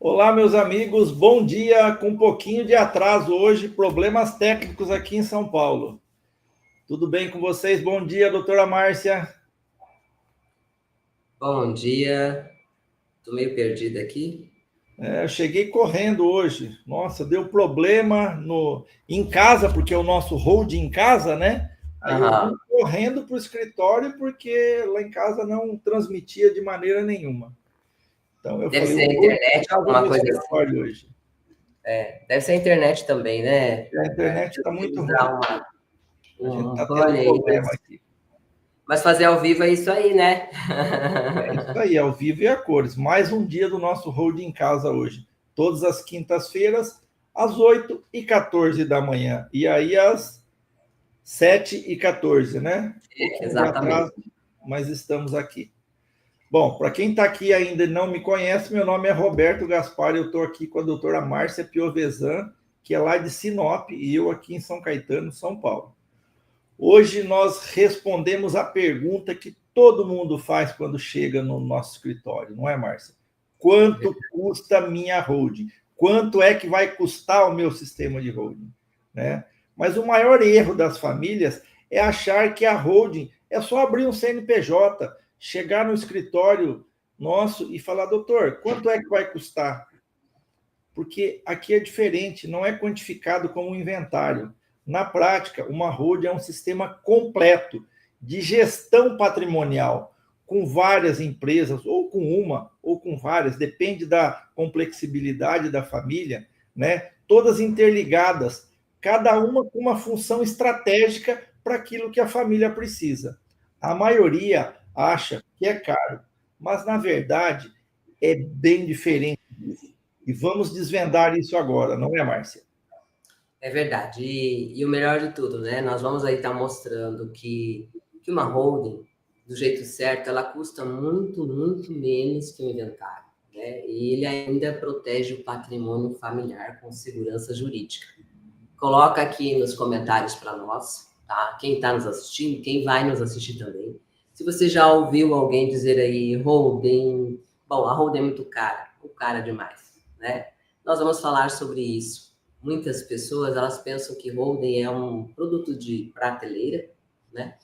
Olá, meus amigos, bom dia. Com um pouquinho de atraso hoje, problemas técnicos aqui em São Paulo. Tudo bem com vocês? Bom dia, doutora Márcia. Bom dia, tô meio perdida aqui. Eu cheguei correndo hoje. Nossa, deu problema em casa, porque é o nosso hold em casa, né? Aí eu vim Aham. correndo para o escritório porque lá em casa não transmitia de maneira nenhuma. Então eu Deve falei, ser eu a vou de internet, casa no alguma coisa assim. escritório hoje. Deve ser a internet também, né? A internet Eu está tenho muito que ruim. dar A gente um está tendo pane aí, problema aqui. mas fazer ao vivo é isso aí, né? É isso aí, ao vivo e a cores. Mais um dia do nosso Hold em Casa hoje. Todas as quintas-feiras, às 8h14 da manhã. E aí, às 7h14, né? Um pouquinho de Exatamente. atraso, mas estamos aqui. Bom, para quem está aqui ainda e não me conhece, meu nome é Roberto Gaspar. Eu estou aqui com a doutora Márcia Piovesan, que é lá de Sinop, e eu aqui em São Caetano, São Paulo. Hoje nós respondemos a pergunta que todo mundo faz quando chega no nosso escritório, não é, Márcia? Quanto custa a minha holding? Quanto é que vai custar o meu sistema de holding? Né? Mas o maior erro das famílias é achar que a holding é só abrir um CNPJ, chegar no escritório nosso e falar, doutor, quanto é que vai custar? Porque aqui é diferente, não é quantificado como um inventário. Na prática, uma holding é um sistema completo de gestão patrimonial, com várias empresas, ou com uma, ou com várias, depende da complexibilidade da família, né? Todas interligadas, cada uma com uma função estratégica para aquilo que a família precisa. A maioria acha que é caro, mas na verdade é bem diferente disso. E vamos desvendar isso agora, não é, Márcia? É verdade. E o melhor de tudo, né? Nós vamos aí estar mostrando que uma holding, do jeito certo, ela custa muito, muito menos que um inventário, né? E ele ainda protege o patrimônio familiar com segurança jurídica. Coloca aqui nos comentários para nós, tá? Quem está nos assistindo, quem vai nos assistir também. Se você já ouviu alguém dizer aí, holding, bom, a holding é muito cara, ou cara demais, né? Nós vamos falar sobre isso. Muitas pessoas, elas pensam que holding é um produto de prateleira, né?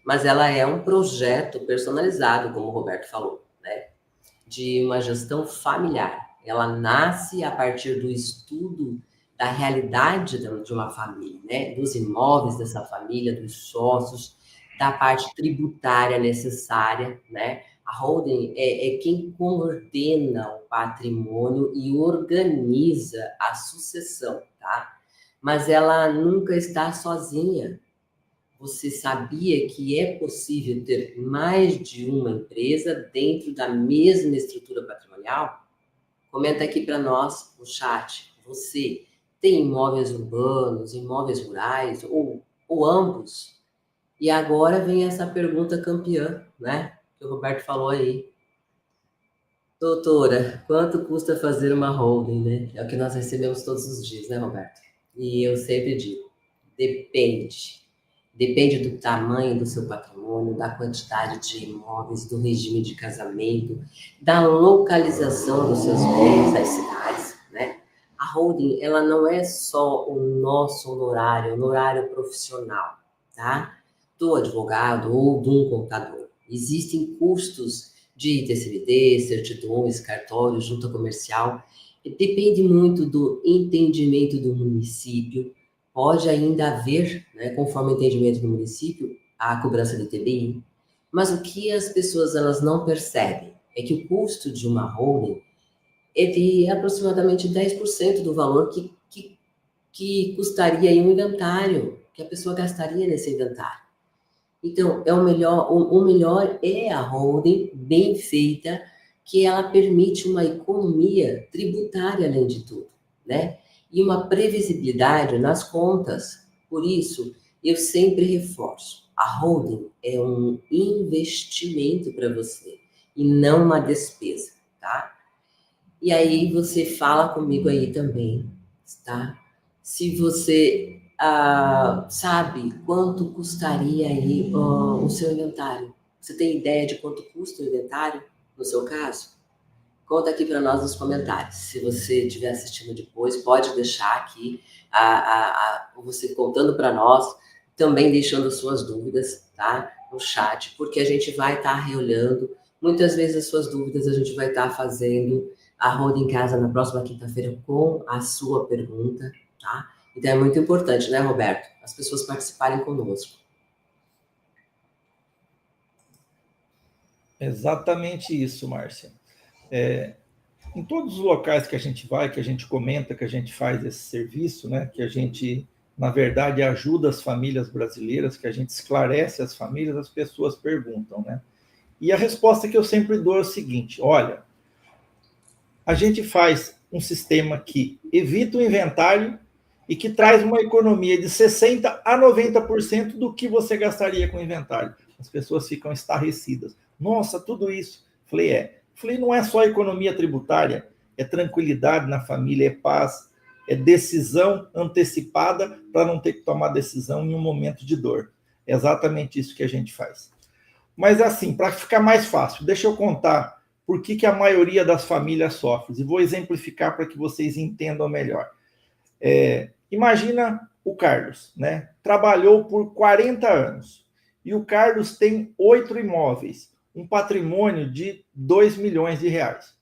Mas ela é um projeto personalizado, como o Roberto falou, né? De uma gestão familiar. Ela nasce a partir do estudo da realidade de uma família, né? Dos imóveis dessa família, dos sócios, da parte tributária necessária, né? A holding é quem coordena o patrimônio e organiza a sucessão, tá? Mas ela nunca está sozinha. Você sabia que é possível ter mais de uma empresa dentro da mesma estrutura patrimonial? Comenta aqui para nós no chat. Você tem imóveis urbanos, imóveis rurais ou ambos? E agora vem essa pergunta campeã, né? Que o Roberto falou aí. Doutora, quanto custa fazer uma holding, né? É o que nós recebemos todos os dias, né, Roberto? E eu sempre digo, depende. Depende do tamanho do seu patrimônio, da quantidade de imóveis, do regime de casamento, da localização dos seus bens, das cidades, né? A holding, ela não é só o nosso honorário profissional, tá? Do advogado ou de um contador. Existem custos de TCMD, certidões, cartório, junta comercial. Depende muito do entendimento do município. Pode ainda haver, né, conforme o entendimento do município, a cobrança de TBI. Mas o que as pessoas elas não percebem é que o custo de uma holding é de aproximadamente 10% do valor que custaria em um inventário, que a pessoa gastaria nesse inventário. Então, o melhor é a holding bem feita, que ela permite uma economia tributária além de tudo, né? E uma previsibilidade nas contas. Por isso, eu sempre reforço, a holding é um investimento para você e não uma despesa, tá? E aí você fala comigo aí também, tá? Se você sabe quanto custaria aí o seu inventário. Você tem ideia de quanto custa o inventário, no seu caso? conta aqui para nós nos comentários. Se você estiver assistindo depois, pode deixar aqui você contando para nós, também deixando suas dúvidas, tá? No chat, porque a gente vai estar reolhando. Muitas vezes as suas dúvidas a gente vai estar fazendo a roda em casa na próxima quinta-feira com a sua pergunta, tá? Então é muito importante, né, Roberto? As pessoas participarem conosco. Exatamente isso, Márcia. Em todos os locais que a gente vai, que a gente comenta, que a gente faz esse serviço, né, que a gente, na verdade, ajuda as famílias brasileiras, que a gente esclarece as famílias, as pessoas perguntam, né? E a resposta que eu sempre dou é o seguinte: olha, a gente faz um sistema que evita o inventário e que traz uma economia de 60% a 90% do que você gastaria com o inventário. As pessoas ficam estarrecidas. Nossa, tudo isso. Falei, não é só economia tributária, é tranquilidade na família, é paz, é decisão antecipada para não ter que tomar decisão em um momento de dor. É exatamente isso que a gente faz. Mas assim, para ficar mais fácil, deixa eu contar por que a maioria das famílias sofre. E vou exemplificar para que vocês entendam melhor. Imagina o Carlos, né? Trabalhou por 40 anos. E o Carlos tem 8 imóveis, um patrimônio de 2 milhões de reais.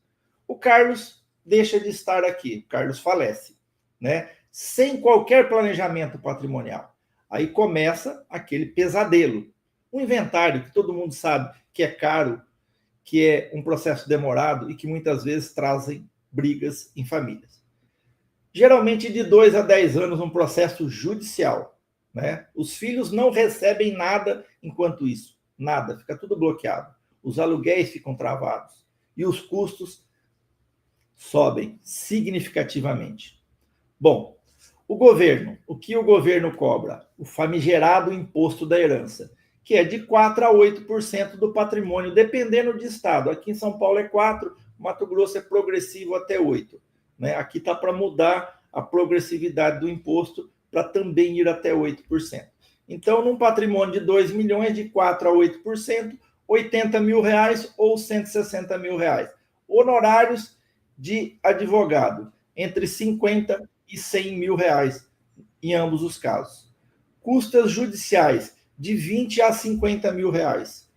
O Carlos deixa de estar aqui, o Carlos falece, né? Sem qualquer planejamento patrimonial. Aí começa aquele pesadelo. Um inventário que todo mundo sabe que é caro, que é um processo demorado e que muitas vezes trazem brigas em famílias. Geralmente de 2 a 10 anos um processo judicial, né? Os filhos não recebem nada enquanto isso, nada, fica tudo bloqueado. Os aluguéis ficam travados e os custos sobem significativamente. Bom, o que o governo cobra? O famigerado imposto da herança, que é de 4 a 8% do patrimônio, dependendo de estado. Aqui em São Paulo é 4%, Mato Grosso é progressivo até 8%. Né? Aqui está para mudar a progressividade do imposto para também ir até 8%. Então, num patrimônio de 2 milhões, de 4 a 8%, 80 mil reais ou 160 mil reais. Honorários de advogado, entre 50 e 100 mil reais, em ambos os casos. Custas judiciais, de 20 a 50 mil reais.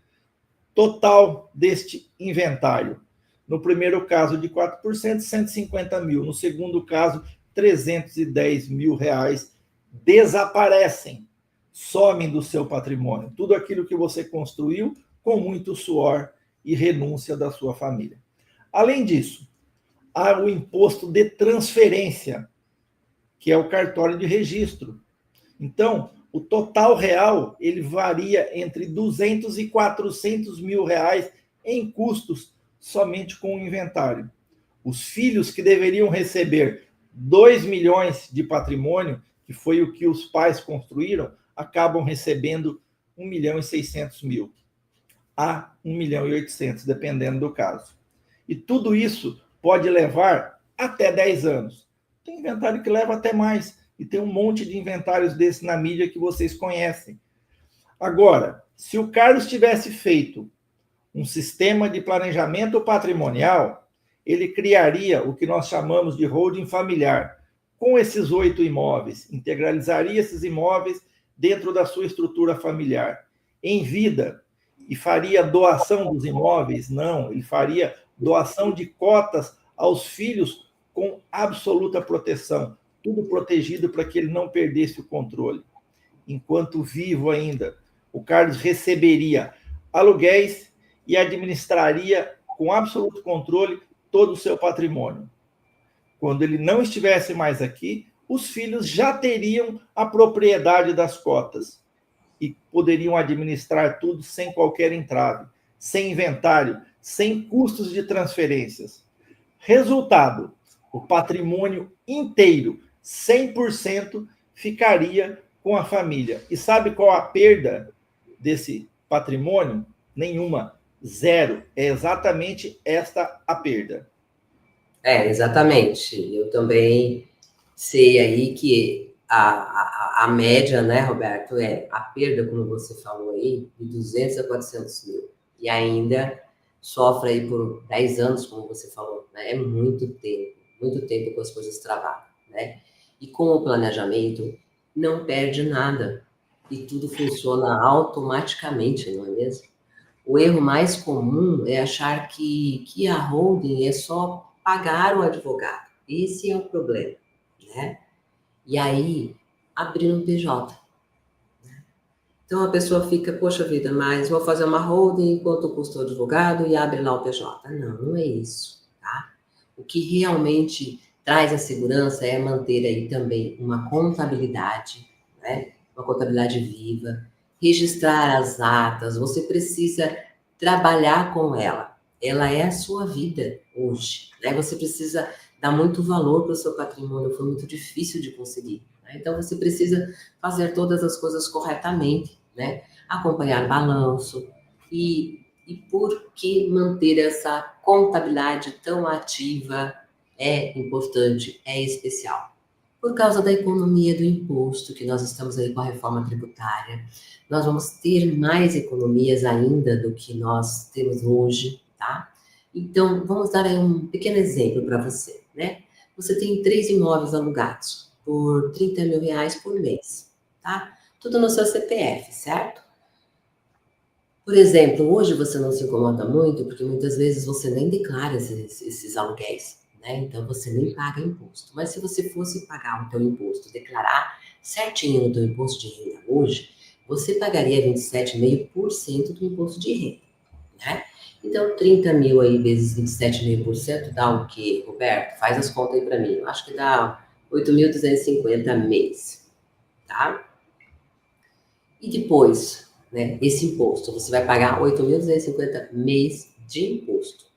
Total deste inventário. No primeiro caso, de 4%, 150 mil. No segundo caso, 310 mil reais desaparecem, somem do seu patrimônio. Tudo aquilo que você construiu com muito suor e renúncia da sua família. Além disso, há o imposto de transferência, que é o cartório de registro. Então, o total real ele varia entre 200 e 400 mil reais em custos somente com o inventário. Os filhos que deveriam receber 2 milhões de patrimônio, que foi o que os pais construíram, acabam recebendo 1 milhão e 600 mil a 1 milhão e 800, dependendo do caso. E tudo isso pode levar até 10 anos. Tem inventário que leva até mais, e tem um monte de inventários desses na mídia que vocês conhecem. Agora, se o Carlos tivesse feito um sistema de planejamento patrimonial, ele criaria o que nós chamamos de holding familiar, com esses 8 imóveis, integralizaria esses imóveis dentro da sua estrutura familiar. Em vida, e faria doação dos imóveis? Não, ele faria doação de cotas aos filhos com absoluta proteção, tudo protegido para que ele não perdesse o controle. Enquanto vivo ainda, o Carlos receberia aluguéis e administraria com absoluto controle todo o seu patrimônio. Quando ele não estivesse mais aqui, os filhos já teriam a propriedade das cotas e poderiam administrar tudo sem qualquer entrave, sem inventário, sem custos de transferências. Resultado, o patrimônio inteiro, 100%, ficaria com a família. E sabe qual a perda desse patrimônio? Nenhuma, zero. É exatamente esta a perda. Exatamente. Eu também sei aí que a média, né, Roberto, a perda, como você falou aí, de 200 a 400 mil. E ainda sofre aí por 10 anos, como você falou, né? É muito tempo que as coisas travaram, né? E com o planejamento, não perde nada. E tudo funciona automaticamente, não é mesmo? O erro mais comum é achar que a holding é só pagar o advogado. Esse é o problema, né? E aí, abrir um PJ. Então a pessoa fica, poxa vida, mas vou fazer uma holding enquanto custa o advogado e abre lá o PJ. Não, não é isso, tá? O que realmente traz a segurança é manter aí também uma contabilidade, né? Uma contabilidade viva, registrar as atas, você precisa trabalhar com ela. Ela é a sua vida hoje, né? Você precisa dar muito valor para o seu patrimônio, foi muito difícil de conseguir, né? Então você precisa fazer todas as coisas corretamente, né? Acompanhar balanço e por que manter essa contabilidade tão ativa é importante, é especial. Por causa da economia do imposto, que nós estamos aí com a reforma tributária, nós vamos ter mais economias ainda do que nós temos hoje, tá? Então, vamos dar aí um pequeno exemplo para você, né? Você tem 3 imóveis alugados por 30 mil reais por mês, tá? Tudo no seu CPF, certo? Por exemplo, hoje você não se incomoda muito, porque muitas vezes você nem declara esses aluguéis, né? Então você nem paga imposto. Mas se você fosse pagar o teu imposto, declarar certinho o teu imposto de renda hoje, você pagaria 27,5% do imposto de renda, né? Então 30 mil aí vezes 27,5% dá o quê, Roberto? Faz as contas aí para mim. Eu acho que dá 8.250 mês, tá? E depois, né, esse imposto, você vai pagar 8.250 mês de imposto.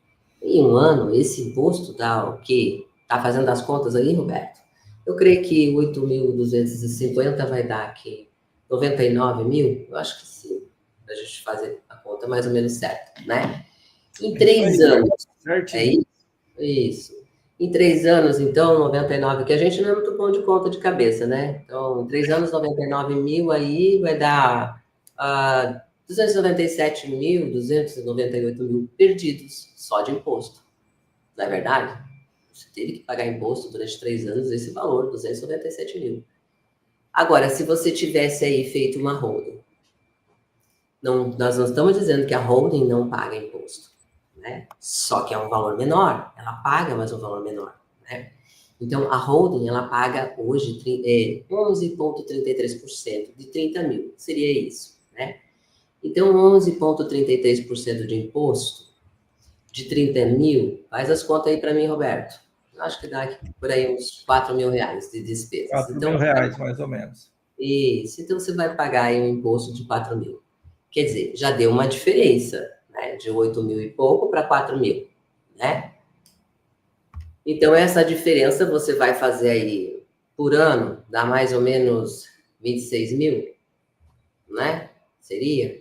Em um ano, esse imposto dá o quê? Tá fazendo as contas aí, Roberto? Eu creio que 8.250 vai dar aqui 99 mil? Eu acho que sim, para a gente fazer a conta mais ou menos certa, né? Em É isso aí, 3 anos, é certinho. isso? Isso. Em 3 anos, então, 99, que a gente não é muito bom de conta de cabeça, né? Então, em 3 anos, 99 mil, aí vai dar 297 mil, 298 mil perdidos só de imposto. Não é verdade? Você teve que pagar imposto durante 3 anos esse valor, 297 mil. Agora, se você tivesse aí feito uma holding, não, nós não estamos dizendo que a holding não paga imposto, né? Só que é um valor menor, ela paga, mas um valor menor, né? Então, a holding, ela paga hoje 11,33% de 30 mil, seria isso, né? Então, 11,33% de imposto de 30 mil, faz as contas aí para mim, Roberto. Eu acho que dá aqui, por aí uns 4 mil reais de despesas. 4 mil Então, reais, mais ou menos. isso, então você vai pagar aí um imposto de 4 mil. Quer dizer, já deu uma diferença, né? De 8 mil e pouco para 4 mil, né? Então, essa diferença você vai fazer aí por ano, dá mais ou menos 26 mil, né? Seria?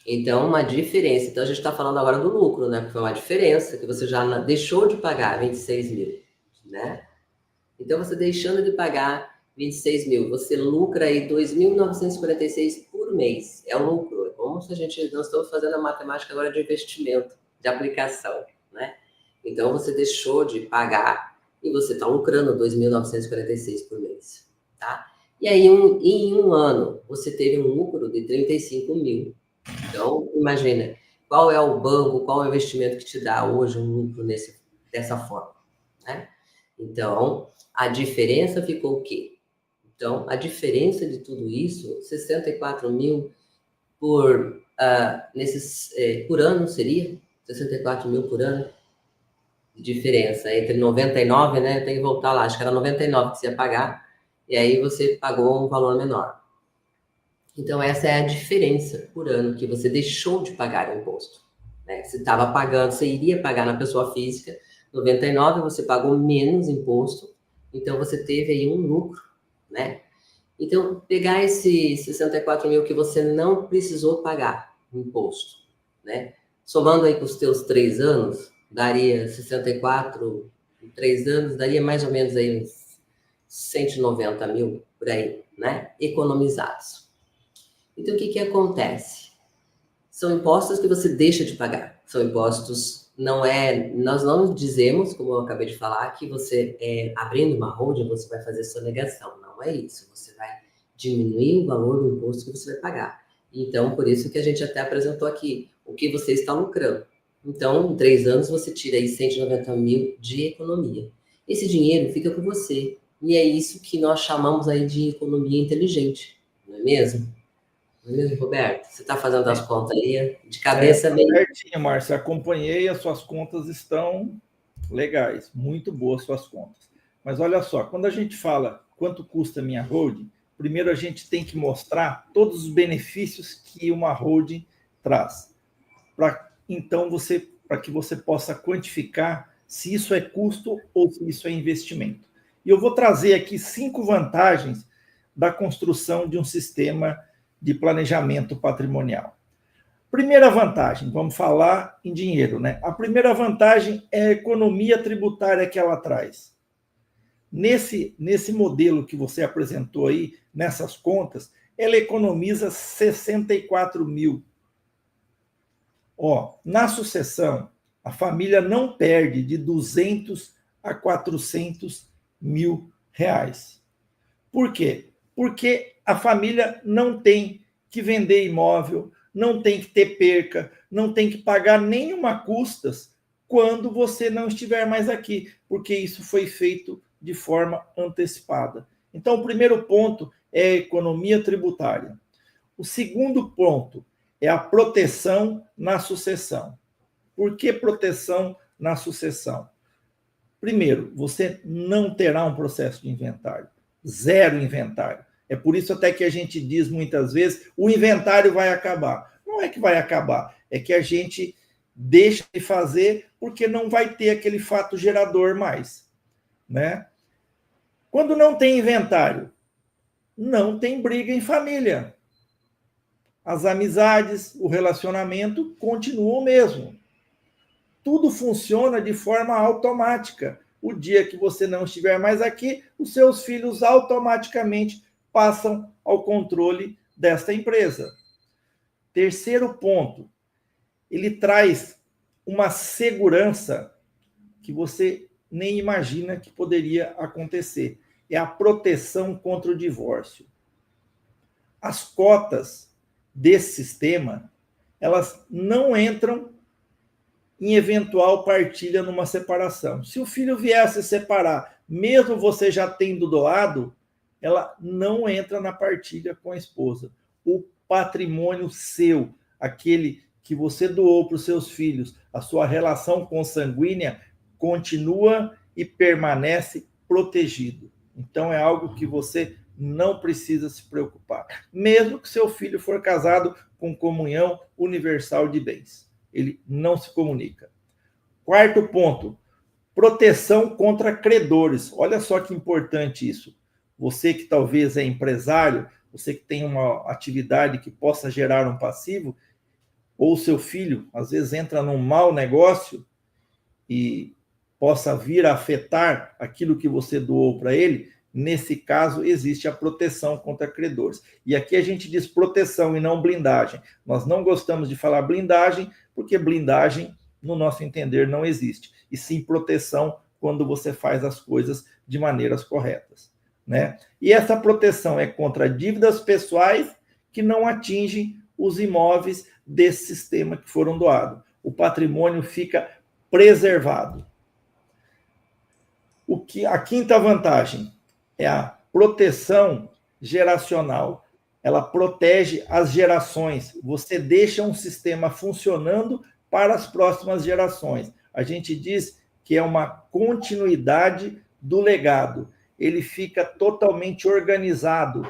Então, uma diferença. Então, a gente está falando agora do lucro, né? Porque foi uma diferença que você já deixou de pagar 26 mil, né? Então, você deixando de pagar 26 mil, você lucra aí 2.946 por mês. É um lucro. É como se nós estamos fazendo a matemática agora de investimento, de aplicação, né? Então, você deixou de pagar e você está lucrando 2.946 por mês, tá? E aí, em um ano, você teve um lucro de 35 mil. Então, imagina, qual é o banco, qual é o investimento que te dá hoje um lucro dessa forma, né? Então, a diferença ficou o quê? Então, a diferença de tudo isso, 64 mil por ano seria? 64 mil por ano de diferença entre 99, né? Tem que voltar lá, acho que era 99 que você ia pagar, e aí você pagou um valor menor. Então, essa é a diferença por ano que você deixou de pagar o imposto, né? Você estava pagando, você iria pagar na pessoa física 99, você pagou menos imposto, então você teve aí um lucro, né? Então, pegar esse 64 mil que você não precisou pagar imposto, né? Somando aí com os teus 3 anos, daria 64, 3 anos, daria mais ou menos aí uns 190 mil por aí, né? Economizados. Então, o que acontece? São impostos que você deixa de pagar. São impostos, nós não dizemos, como eu acabei de falar, que você, abrindo uma holding, você vai fazer sonegação. Não é isso. Você vai diminuir o valor do imposto que você vai pagar. Então, por isso que a gente até apresentou aqui o que você está lucrando. Então, em 3 anos, você tira aí 190 mil de economia. Esse dinheiro fica com você. E é isso que nós chamamos aí de economia inteligente, não é mesmo? Não é mesmo, Roberto? Você está fazendo as contas aí de cabeça meio. Certinho, Márcia, acompanhei, as suas contas estão legais, muito boas suas contas. Mas olha só, quando a gente fala quanto custa a minha holding, primeiro a gente tem que mostrar todos os benefícios que uma holding traz. Para que você possa quantificar se isso é custo ou se isso é investimento. E eu vou trazer aqui 5 vantagens da construção de um sistema de planejamento patrimonial. Primeira vantagem, vamos falar em dinheiro, né? A primeira vantagem é a economia tributária que ela traz. Nesse modelo que você apresentou aí, nessas contas, ela economiza 64 mil. Na sucessão, a família não perde de 200 a 400 mil reais. Por quê? Porque a família não tem que vender imóvel, não tem que ter perca, não tem que pagar nenhuma custas quando você não estiver mais aqui, porque isso foi feito de forma antecipada. Então, o primeiro ponto é a economia tributária. O segundo ponto é a proteção na sucessão. Por que proteção na sucessão? Primeiro, você não terá um processo de inventário. 0 inventário. É por isso até que a gente diz muitas vezes, o inventário vai acabar. Não é que vai acabar, é que a gente deixa de fazer porque não vai ter aquele fato gerador mais, né? Quando não tem inventário, não tem briga em família. As amizades, o relacionamento continuam o mesmo. Tudo funciona de forma automática. O dia que você não estiver mais aqui, os seus filhos automaticamente passam ao controle desta empresa. Terceiro ponto, ele traz uma segurança que você nem imagina que poderia acontecer. É a proteção contra o divórcio. As cotas desse sistema, elas não entram em eventual partilha numa separação. Se o filho vier a se separar, mesmo você já tendo doado, ela não entra na partilha com a esposa. O patrimônio seu, aquele que você doou para os seus filhos, a sua relação consanguínea, continua e permanece protegido. Então, é algo que você não precisa se preocupar. Mesmo que seu filho for casado com comunhão universal de bens. Ele não se comunica. Quarto ponto, proteção contra credores. Olha só que importante isso. Você que talvez é empresário, você que tem uma atividade que possa gerar um passivo, ou seu filho, às vezes, entra num mau negócio e possa vir a afetar aquilo que você doou para ele, nesse caso, existe a proteção contra credores. E aqui a gente diz proteção e não blindagem. Nós não gostamos de falar blindagem, porque blindagem, no nosso entender, não existe. E sim proteção quando você faz as coisas de maneiras corretas, né? E essa proteção é contra dívidas pessoais que não atingem os imóveis desse sistema que foram doados. O patrimônio fica preservado. A quinta vantagem é a proteção geracional. Ela protege as gerações. Você deixa um sistema funcionando para as próximas gerações. A gente diz que é uma continuidade do legado. Ele fica totalmente organizado,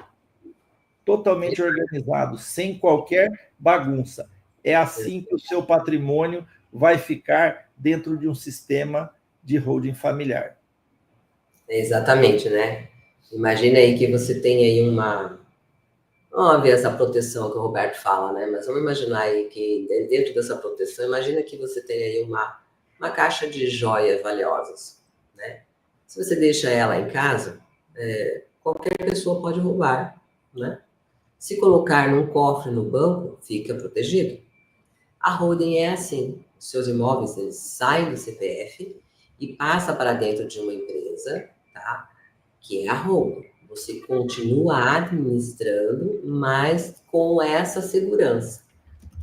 sem qualquer bagunça. É assim que o seu patrimônio vai ficar dentro de um sistema de holding familiar. Exatamente, né? Imagina aí que você tem aí vamos ver essa proteção que o Roberto fala, né? Mas vamos imaginar aí que dentro dessa proteção, imagina que você tem aí uma caixa de joias valiosas, né? Se você deixa ela em casa, qualquer pessoa pode roubar, né? Se colocar num cofre no banco, fica protegido. A holding é assim. Os seus imóveis, eles saem do CPF e passam para dentro de uma empresa, tá? Que é a holding. Você continua administrando, mas com essa segurança.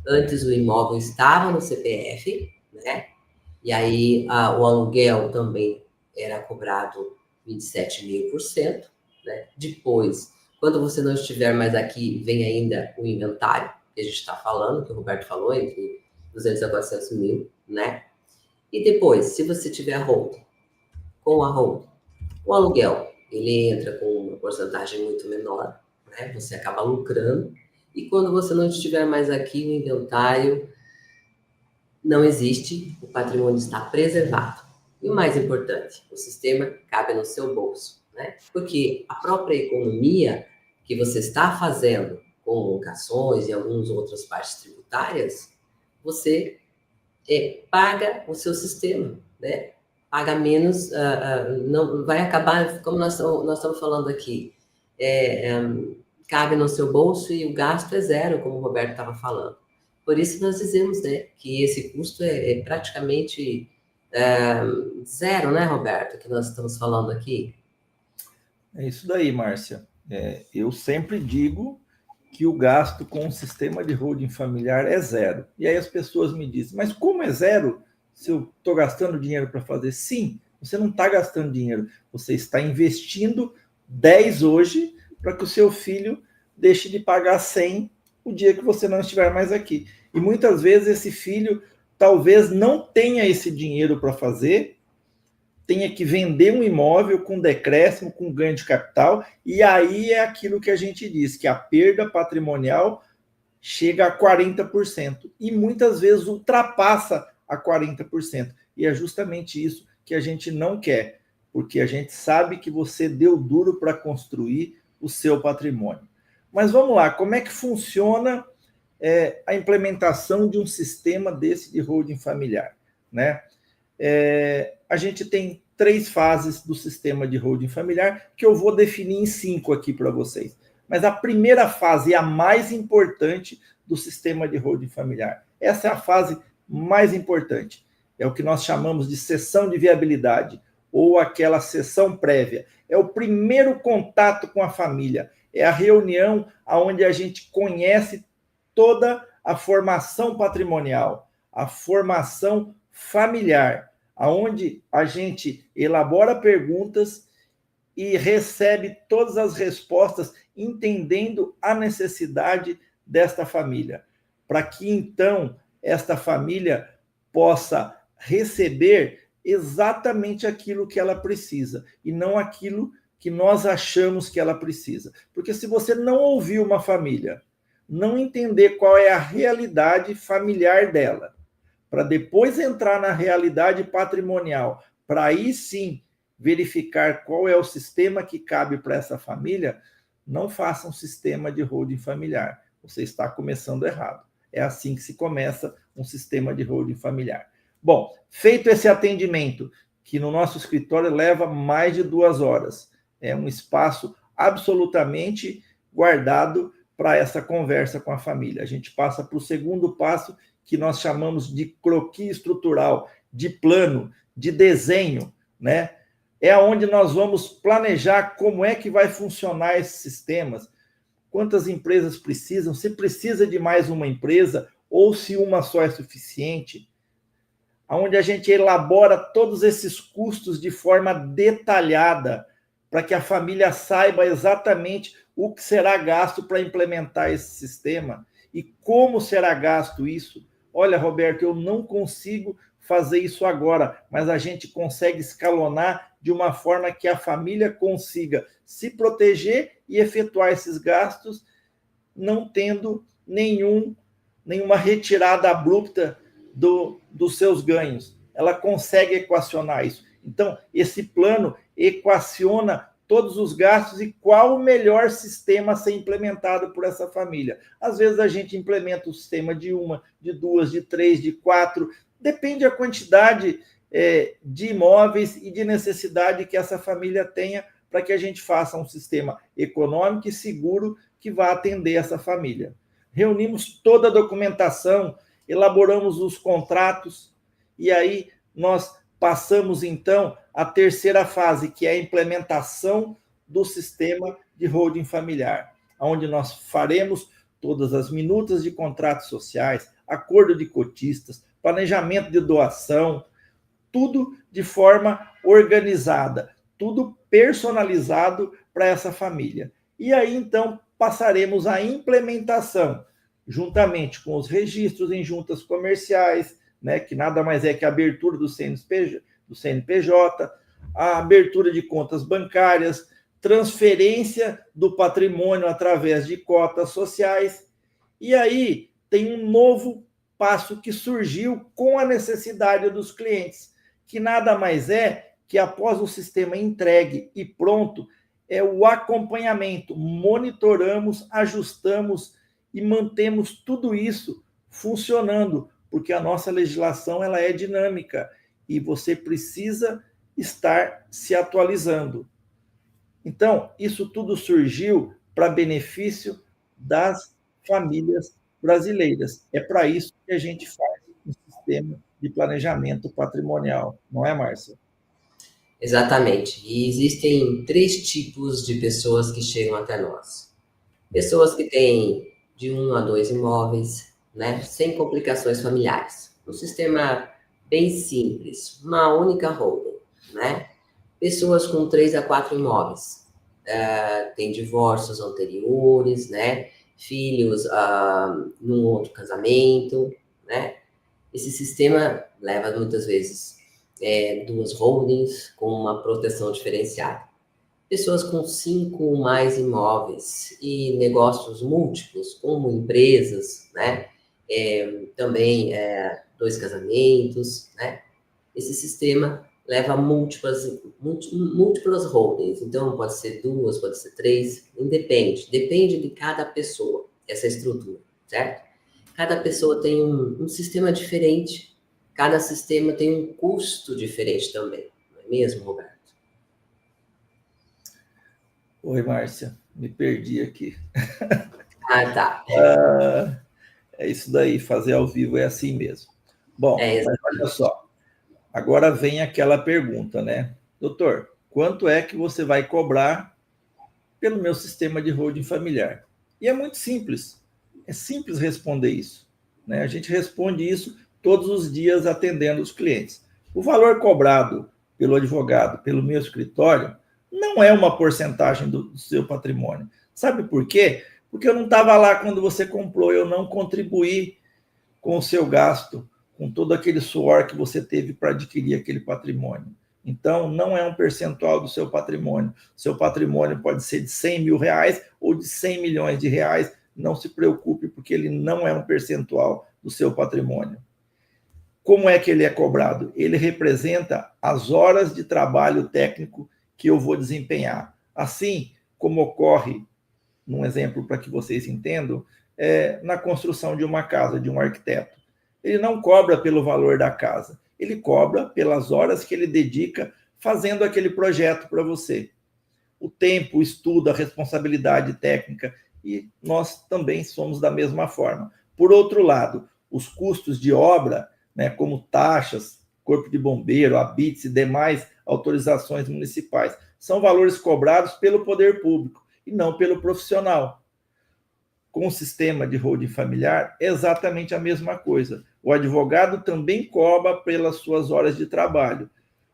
Antes o imóvel estava no CPF, né? E aí o aluguel também era cobrado 27,5%, né? Depois, quando você não estiver mais aqui, vem ainda o inventário, que a gente está falando, que o Roberto falou, entre 200 a 400 mil, né? E depois, se você tiver com a holding, o aluguel, ele entra com uma porcentagem muito menor, né? Você acaba lucrando. E quando você não estiver mais aqui, o inventário não existe, o patrimônio está preservado. E o mais importante, o sistema cabe no seu bolso, né? Porque a própria economia que você está fazendo com locações e algumas outras partes tributárias, você paga o seu sistema, né? Paga menos, não vai acabar, como nós estamos falando aqui, cabe no seu bolso e o gasto é zero, como o Roberto estava falando. Por isso nós dizemos, né, que esse custo é praticamente zero, né, Roberto, que nós estamos falando aqui. É isso daí, Márcia. Eu sempre digo que o gasto com o sistema de holding familiar é zero. E aí as pessoas me dizem, mas como é zero se eu estou gastando dinheiro para fazer? Sim, você não está gastando dinheiro, você está investindo 10 hoje para que o seu filho deixe de pagar 100 o dia que você não estiver mais aqui. E muitas vezes esse filho talvez não tenha esse dinheiro para fazer, tenha que vender um imóvel com decréscimo, com ganho de capital, e aí é aquilo que a gente diz, que a perda patrimonial chega a 40%, e muitas vezes ultrapassa a 40%. E é justamente isso que a gente não quer, porque a gente sabe que você deu duro para construir o seu patrimônio. Mas vamos lá, como é que funciona a implementação de um sistema desse de holding familiar, né? A gente tem 3 fases do sistema de holding familiar, que eu vou definir em 5 aqui para vocês. Mas a primeira fase é a mais importante do sistema de holding familiar. Essa é a fase mais importante. É o que nós chamamos de sessão de viabilidade, ou aquela sessão prévia. É o primeiro contato com a família. É a reunião onde a gente conhece toda a formação patrimonial, a formação familiar, aonde a gente elabora perguntas e recebe todas as respostas, entendendo a necessidade desta família, para que então esta família possa receber exatamente aquilo que ela precisa e não aquilo que nós achamos que ela precisa. Porque se você não ouvir uma família, não entender qual é a realidade familiar dela, para depois entrar na realidade patrimonial, para aí sim verificar qual é o sistema que cabe para essa família, não faça um sistema de holding familiar. Você está começando errado. É assim que se começa um sistema de holding familiar. Bom, feito esse atendimento, que no nosso escritório leva mais de 2 horas, é um espaço absolutamente guardado para essa conversa com a família. A gente passa para o segundo passo, que nós chamamos de croquis estrutural, de plano, de desenho, né? É onde nós vamos planejar como é que vai funcionar esses sistemas, quantas empresas precisam, se precisa de mais uma empresa ou se uma só é suficiente, onde a gente elabora todos esses custos de forma detalhada, para que a família saiba exatamente o que será gasto para implementar esse sistema e como será gasto isso. Olha, Roberto, eu não consigo fazer isso agora, mas a gente consegue escalonar de uma forma que a família consiga se proteger e efetuar esses gastos, não tendo nenhuma retirada abrupta dos seus ganhos. Ela consegue equacionar isso. Então, esse plano equaciona todos os gastos e qual o melhor sistema a ser implementado por essa família. Às vezes a gente implementa o sistema de 1, de 2, de 3, de 4, depende da quantidade de imóveis e de necessidade que essa família tenha para que a gente faça um sistema econômico e seguro que vá atender essa família. Reunimos toda a documentação elaboramos os contratos, e aí nós passamos, então, à terceira fase, que é a implementação do sistema de holding familiar, onde nós faremos todas as minutas de contratos sociais, acordo de cotistas, planejamento de doação, tudo de forma organizada, tudo personalizado para essa família. E aí, então, passaremos à implementação, juntamente com os registros em juntas comerciais, né, que nada mais é que a abertura do CNPJ, a abertura de contas bancárias, transferência do patrimônio através de cotas sociais. E aí tem um novo passo que surgiu com a necessidade dos clientes, que nada mais é que após o sistema entregue e pronto, é o acompanhamento, monitoramos, ajustamos e mantemos tudo isso funcionando, porque a nossa legislação ela é dinâmica e você precisa estar se atualizando. Então, isso tudo surgiu para benefício das famílias brasileiras. É para isso que a gente faz um sistema de planejamento patrimonial, não é, Márcia? Exatamente. E existem 3 tipos de pessoas que chegam até nós. Pessoas que têm de 1 a 2 imóveis, né, sem complicações familiares. Um sistema bem simples, uma única holding, né? Pessoas com 3 a 4 imóveis, tem divórcios anteriores, né? Filhos num outro casamento, né? Esse sistema leva muitas vezes 2 holdings com uma proteção diferenciada. Pessoas com 5 ou mais imóveis e negócios múltiplos, como empresas, né? Também 2 casamentos, né? Esse sistema leva múltiplas holdings. Então, pode ser 2, pode ser 3, depende de cada pessoa, essa estrutura, certo? Cada pessoa tem um sistema diferente, cada sistema tem um custo diferente também, não é mesmo, Roberto? Oi, Márcia, me perdi aqui. Tá. É isso daí, fazer ao vivo é assim mesmo. Bom, mas olha só, agora vem aquela pergunta, né? Doutor, quanto é que você vai cobrar pelo meu sistema de holding familiar? E é muito simples, é simples responder isso, né? A gente responde isso todos os dias atendendo os clientes. O valor cobrado pelo advogado, pelo meu escritório, não é uma porcentagem do seu patrimônio. Sabe por quê? Porque eu não estava lá quando você comprou, eu não contribuí com o seu gasto, com todo aquele suor que você teve para adquirir aquele patrimônio. Então, não é um percentual do seu patrimônio. Seu patrimônio pode ser de 100 mil reais ou de 100 milhões de reais. Não se preocupe, porque ele não é um percentual do seu patrimônio. Como é que ele é cobrado? Ele representa as horas de trabalho técnico que eu vou desempenhar. Assim como ocorre, num exemplo para que vocês entendam, na construção de uma casa, de um arquiteto. Ele não cobra pelo valor da casa, ele cobra pelas horas que ele dedica fazendo aquele projeto para você. O tempo, o estudo, a responsabilidade técnica, e nós também somos da mesma forma. Por outro lado, os custos de obra, né, como taxas, corpo de bombeiro, habites e demais autorizações municipais, são valores cobrados pelo poder público e não pelo profissional. Com o sistema de holding familiar, é exatamente a mesma coisa. O advogado também cobra pelas suas horas de trabalho.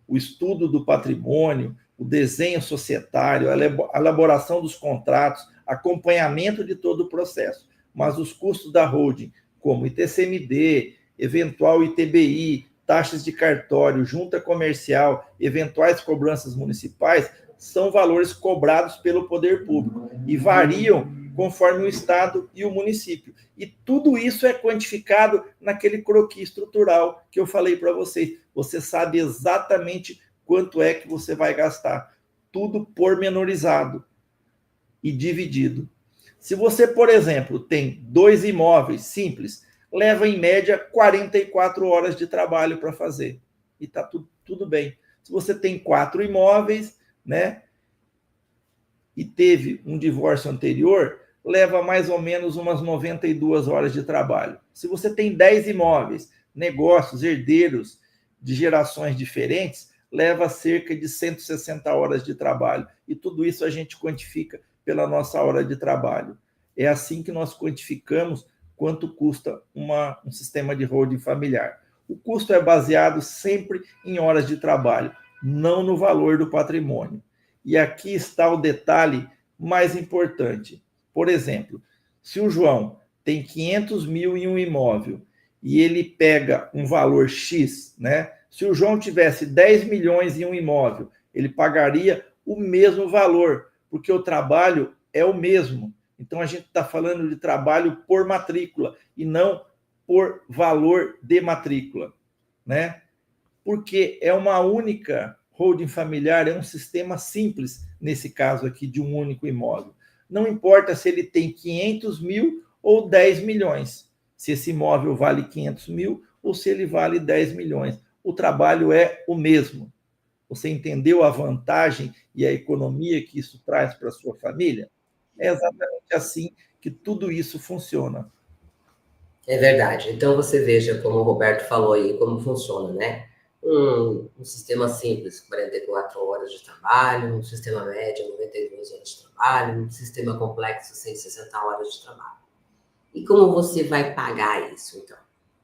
O estudo do patrimônio, o desenho societário, a elaboração dos contratos, acompanhamento de todo o processo. Mas os custos da holding, como ITCMD, eventual ITBI, taxas de cartório, junta comercial, eventuais cobranças municipais, são valores cobrados pelo poder público e variam conforme o estado e o município. E tudo isso é quantificado naquele croquis estrutural que eu falei para vocês. Você sabe exatamente quanto é que você vai gastar. Tudo pormenorizado e dividido. Se você, por exemplo, tem 2 imóveis simples, leva em média 44 horas de trabalho para fazer. E está tudo bem. Se você tem 4 imóveis, né, e teve um divórcio anterior, leva mais ou menos umas 92 horas de trabalho. Se você tem 10 imóveis, negócios, herdeiros de gerações diferentes, leva cerca de 160 horas de trabalho. E tudo isso a gente quantifica pela nossa hora de trabalho. É assim que nós quantificamos quanto custa um sistema de holding familiar. O custo é baseado sempre em horas de trabalho, não no valor do patrimônio. E aqui está o detalhe mais importante. Por exemplo, se o João tem 500 mil em um imóvel e ele pega um valor X, né? Se o João tivesse 10 milhões em um imóvel, ele pagaria o mesmo valor, porque o trabalho é o mesmo. Então, a gente está falando de trabalho por matrícula e não por valor de matrícula, né? Porque é uma única holding familiar, é um sistema simples, nesse caso aqui, de um único imóvel. Não importa se ele tem 500 mil ou 10 milhões, se esse imóvel vale 500 mil ou se ele vale 10 milhões. O trabalho é o mesmo. Você entendeu a vantagem e a economia que isso traz para a sua família? É exatamente assim que tudo isso funciona. É verdade. Então você veja como o Roberto falou aí, como funciona, né? Um sistema simples, 44 horas de trabalho, um sistema médio, 92 horas de trabalho, um sistema complexo, 160 horas de trabalho. E como você vai pagar isso, então?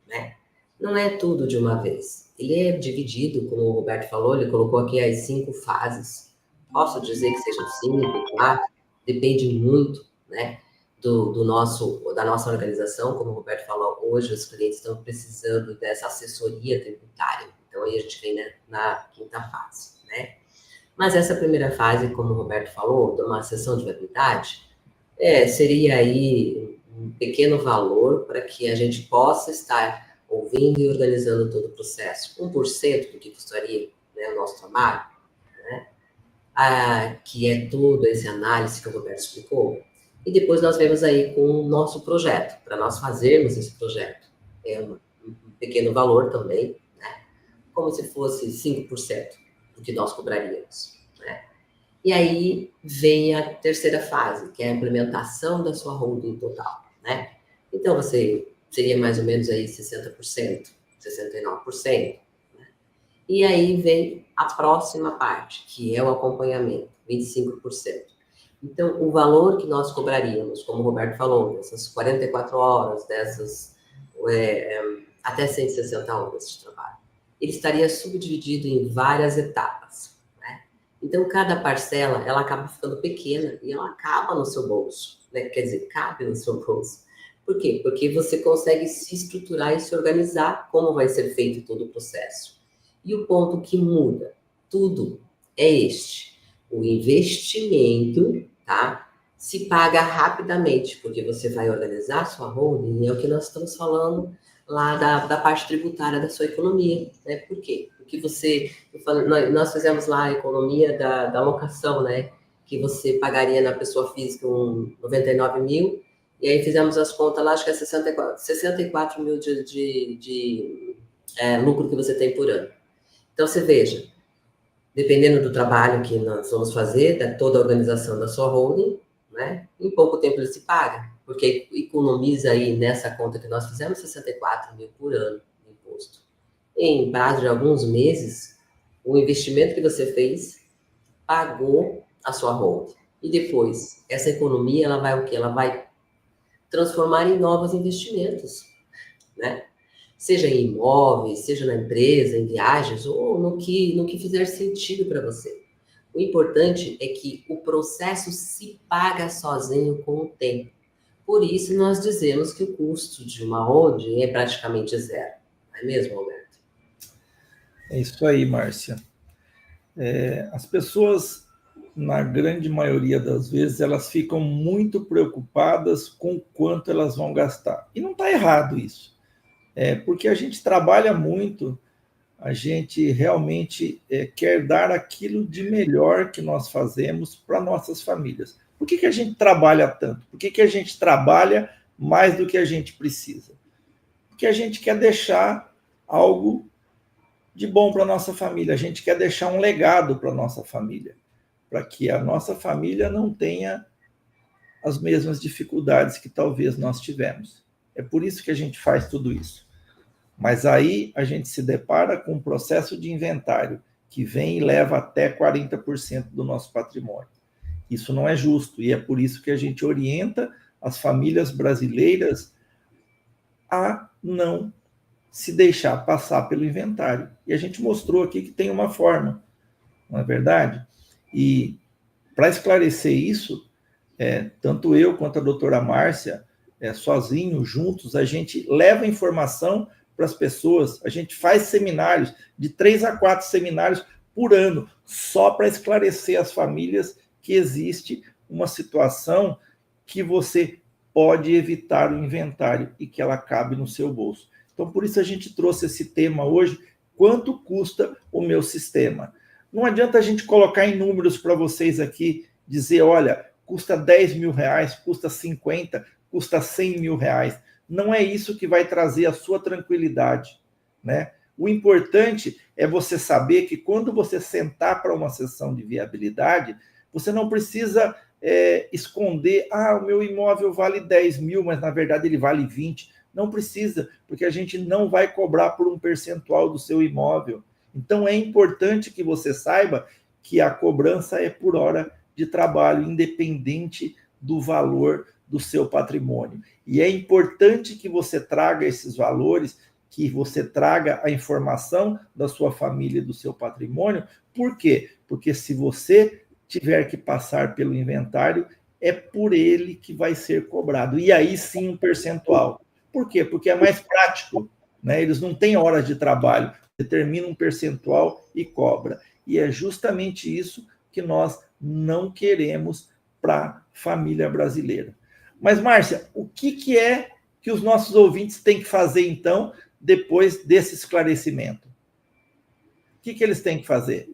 Né? Não é tudo de uma vez. Ele é dividido, como o Roberto falou, ele colocou aqui as 5 fases. Posso dizer que sejam 5, 4, depende muito, né? Da nossa organização, como o Roberto falou, hoje os clientes estão precisando dessa assessoria tributária. Então, aí a gente vem, né, na quinta fase, né? Mas essa primeira fase, como o Roberto falou, de uma sessão de viabilidade, seria aí um pequeno valor para que a gente possa estar ouvindo e organizando todo o processo. 1% do que custaria, né, o nosso trabalho, né? Que é toda essa análise que o Roberto explicou. E depois nós vemos aí com o nosso projeto, para nós fazermos esse projeto. É um pequeno valor também, né? Como se fosse 5% do que nós cobraríamos, né? E aí vem a terceira fase, que é a implementação da sua holding total, né? Então, você seria mais ou menos aí 60%, 69%, né? E aí vem a próxima parte, que é o acompanhamento, 25%. Então, o valor que nós cobraríamos, como o Roberto falou, dessas 44 horas, até 160 horas de trabalho, ele estaria subdividido em várias etapas, né? Então, cada parcela, ela acaba ficando pequena e ela acaba no seu bolso, né? Quer dizer, cabe no seu bolso. Por quê? Porque você consegue se estruturar e se organizar como vai ser feito todo o processo. E o ponto que muda tudo é este. O investimento, tá? Se paga rapidamente, porque você vai organizar a sua holding, é o que nós estamos falando lá da parte tributária da sua economia, né? Por quê? Porque nós fizemos lá a economia da locação, né? Que você pagaria na pessoa física 99 mil, e aí fizemos as contas lá, acho que é 64 mil de lucro que você tem por ano. Então, você veja, dependendo do trabalho que nós vamos fazer, da toda a organização da sua holding, né? Em pouco tempo ele se paga, porque economiza aí nessa conta que nós fizemos 64 mil por ano de imposto. Em prazo de alguns meses, o investimento que você fez pagou a sua holding. E depois, essa economia, ela vai o quê? Ela vai transformar em novos investimentos, né? Seja em imóveis, seja na empresa, em viagens, ou no que fizer sentido para você. O importante é que o processo se paga sozinho com o tempo. Por isso, nós dizemos que o custo de uma holding é praticamente zero. Não é mesmo, Roberto? É isso aí, Márcia. As pessoas, na grande maioria das vezes, elas ficam muito preocupadas com o quanto elas vão gastar. E não está errado isso. Porque a gente trabalha muito, a gente realmente quer dar aquilo de melhor que nós fazemos para nossas famílias. Por que a gente trabalha tanto? Por que a gente trabalha mais do que a gente precisa? Porque a gente quer deixar algo de bom para a nossa família, a gente quer deixar um legado para a nossa família, para que a nossa família não tenha as mesmas dificuldades que talvez nós tivemos. É por isso que a gente faz tudo isso. Mas aí a gente se depara com um processo de inventário que vem e leva até 40% do nosso patrimônio. Isso não é justo, e é por isso que a gente orienta as famílias brasileiras a não se deixar passar pelo inventário. E a gente mostrou aqui que tem uma forma, não é verdade? E para esclarecer isso, tanto eu quanto a doutora Márcia, sozinho, juntos, a gente leva informação para as pessoas, a gente faz seminários, de 3 a 4 seminários por ano, só para esclarecer às famílias que existe uma situação que você pode evitar o inventário e que ela cabe no seu bolso. Então, por isso a gente trouxe esse tema hoje, quanto custa o meu sistema? Não adianta a gente colocar em números para vocês aqui, dizer, olha, custa 10 mil reais, custa 50, custa 100 mil reais. Não é isso que vai trazer a sua tranquilidade, né? O importante é você saber que quando você sentar para uma sessão de viabilidade, você não precisa esconder, o meu imóvel vale 10 mil, mas na verdade ele vale 20. Não precisa, porque a gente não vai cobrar por um percentual do seu imóvel. Então é importante que você saiba que a cobrança é por hora de trabalho, independente do valor do seu patrimônio. E é importante que você traga esses valores, que você traga a informação da sua família e do seu patrimônio. Por quê? Porque se você tiver que passar pelo inventário, é por ele que vai ser cobrado. E aí sim um percentual. Por quê? Porque é mais prático, né? Eles não têm horas de trabalho, determina um percentual e cobra. E é justamente isso que nós não queremos para a família brasileira. Mas, Márcia, o que é que os nossos ouvintes têm que fazer, então, depois desse esclarecimento? O que eles têm que fazer?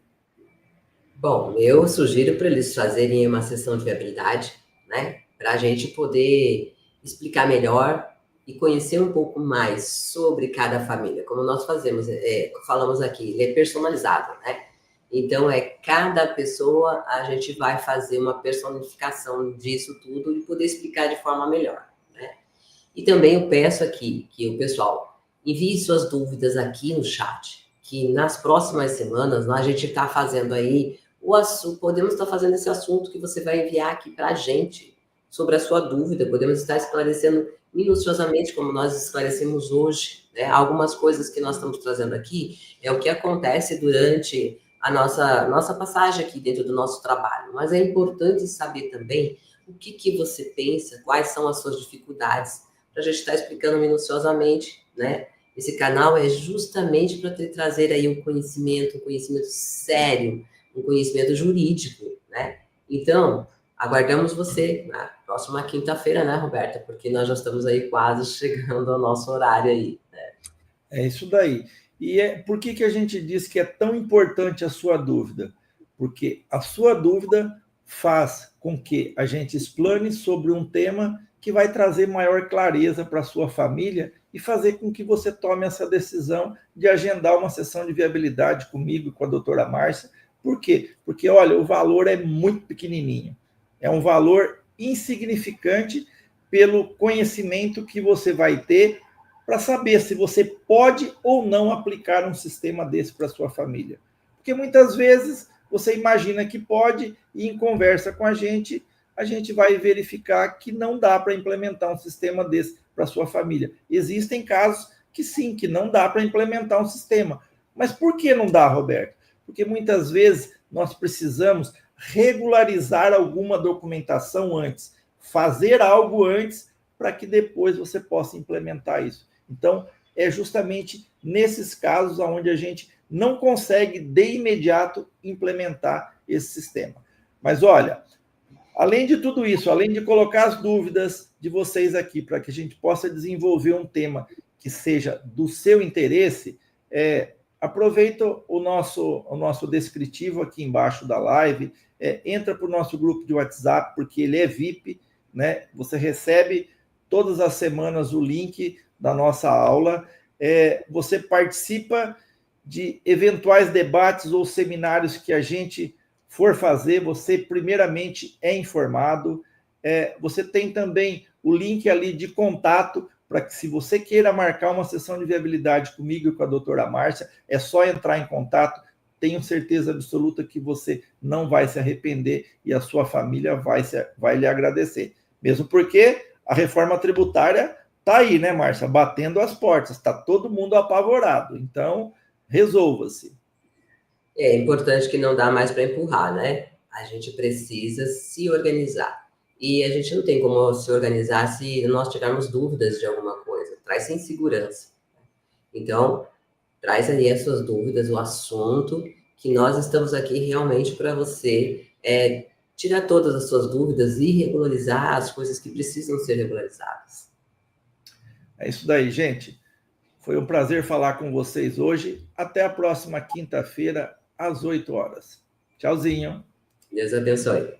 Bom, eu sugiro para eles fazerem uma sessão de viabilidade, né? Para a gente poder explicar melhor e conhecer um pouco mais sobre cada família. Como nós falamos aqui, ele é personalizado, né? Então, cada pessoa, a gente vai fazer uma personificação disso tudo e poder explicar de forma melhor, né? E também eu peço aqui que o pessoal envie suas dúvidas aqui no chat, que nas próximas semanas a gente está fazendo aí podemos estar fazendo esse assunto que você vai enviar aqui para a gente sobre a sua dúvida, podemos estar esclarecendo minuciosamente, como nós esclarecemos hoje, né? Algumas coisas que nós estamos trazendo aqui é o que acontece durante a nossa passagem aqui dentro do nosso trabalho, mas é importante saber também o que você pensa, quais são as suas dificuldades, para a gente estar explicando minuciosamente, né? Esse canal é justamente para trazer aí um conhecimento sério, um conhecimento jurídico, né? Então, aguardamos você na próxima quinta-feira, né, Roberta? Porque nós já estamos aí quase chegando ao nosso horário aí, né? É isso daí. E por que a gente diz que é tão importante a sua dúvida? Porque a sua dúvida faz com que a gente explane sobre um tema que vai trazer maior clareza para a sua família e fazer com que você tome essa decisão de agendar uma sessão de viabilidade comigo e com a doutora Márcia. Por quê? Porque, olha, o valor é muito pequenininho. É um valor insignificante pelo conhecimento que você vai ter para saber se você pode ou não aplicar um sistema desse para sua família. Porque muitas vezes você imagina que pode e em conversa com a gente vai verificar que não dá para implementar um sistema desse para sua família. Existem casos que sim, que não dá para implementar um sistema. Mas por que não dá, Roberto? Porque muitas vezes nós precisamos regularizar alguma documentação antes, fazer algo antes para que depois você possa implementar isso. Então, é justamente nesses casos onde a gente não consegue de imediato implementar esse sistema. Mas olha, além de tudo isso, além de colocar as dúvidas de vocês aqui para que a gente possa desenvolver um tema que seja do seu interesse, aproveita o nosso descritivo aqui embaixo da live, entra para o nosso grupo de WhatsApp, porque ele é VIP, né? Você recebe todas as semanas o link da nossa aula, você participa de eventuais debates ou seminários que a gente for fazer, você primeiramente é informado, Você tem também o link ali de contato para que, se você queira marcar uma sessão de viabilidade comigo e com a doutora Márcia, é só entrar em contato. Tenho certeza absoluta que você não vai se arrepender e a sua família vai lhe agradecer. Mesmo porque a reforma tributária está aí, né, Márcia? Batendo as portas, está todo mundo apavorado. Então, resolva-se. É importante que não dá mais para empurrar, né? A gente precisa se organizar. E a gente não tem como se organizar se nós tivermos dúvidas de alguma coisa. Traz insegurança. Então, traz aí as suas dúvidas, o assunto, que nós estamos aqui realmente para você tirar todas as suas dúvidas e regularizar as coisas que precisam ser regularizadas. É isso daí, gente. Foi um prazer falar com vocês hoje. Até a próxima quinta-feira, às 8 horas. Tchauzinho. Deus abençoe.